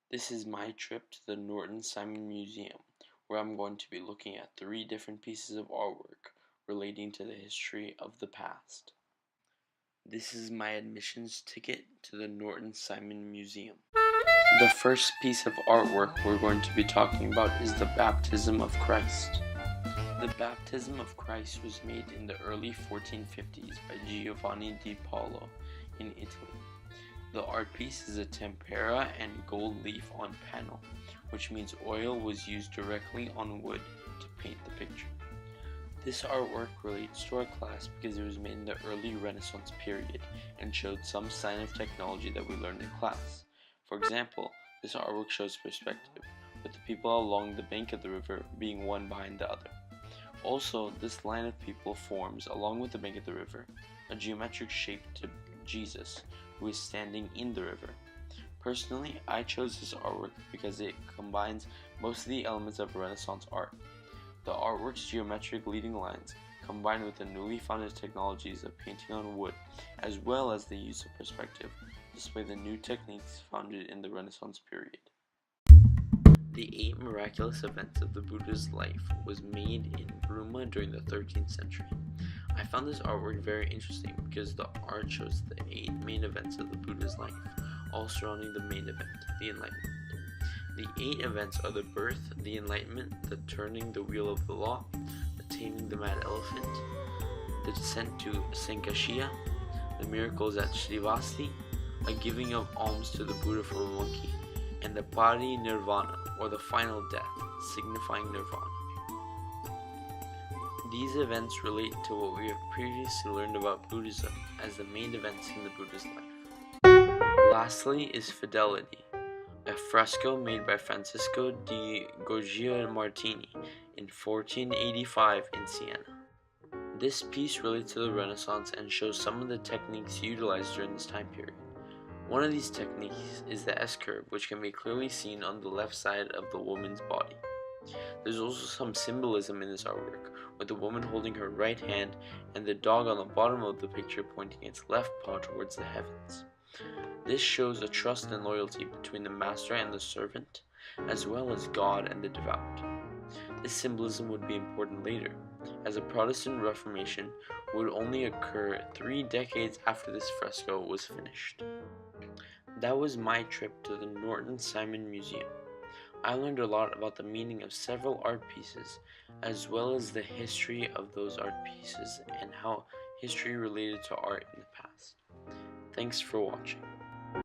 This is my trip to the Norton Simon Museum, where I'm going to be looking at 3 different pieces of artwork relating to the history of the past. This is my admissions ticket to the Norton Simon Museum. The first piece of artwork we're going to be talking about is the Baptism of Christ. The Baptism of Christ was made in the early 1450s by Giovanni di Paolo in Italy. The art piece is a tempera and gold leaf on panel, which means oil was used directly on wood to paint the picture. This artwork relates to our class because it was made in the early Renaissance period and showed some sign of technology that we learned in class. For example, this artwork shows perspective, with the people along the bank of the river being one behind the other. Also, this line of people forms, along with the bank of the river, a geometric shape to Jesus, who is standing in the river. Personally, I chose this artwork because it combines most of the elements of Renaissance art. The artwork's geometric leading lines, combined with the newly founded technologies of painting on wood, as well as the use of perspective, display the new techniques founded in the Renaissance period. The Eight Miraculous Events of the Buddha's life was made in Burma during the 13th century. I found this artwork very interesting because the art shows the 8 main events of the Buddha's life, all surrounding the main event, the Enlightenment. The 8 events are the birth, the Enlightenment, the turning the wheel of the law, the taming the mad elephant, the descent to Sankashya, the miracles at Srivasti, a giving of alms to the Buddha from a monkey, and the Parinirvana, or the final death, signifying nirvana. These events relate to what we have previously learned about Buddhism as the main events in the Buddha's life. Lastly is Fidelity, a fresco made by Francisco di Gorgia Martini in 1485 in Siena. This piece relates to the Renaissance and shows some of the techniques utilized during this time period. One of these techniques is the S-curve, which can be clearly seen on the left side of the woman's body. There's also some symbolism in this artwork, with the woman holding her right hand and the dog on the bottom of the picture pointing its left paw towards the heavens. This shows a trust and loyalty between the master and the servant, as well as God and the devout. This symbolism would be important later, as the Protestant Reformation would only occur 3 decades after this fresco was finished. That was my trip to the Norton Simon Museum. I learned a lot about the meaning of several art pieces, as well as the history of those art pieces and how history related to art in the past. Thanks for watching.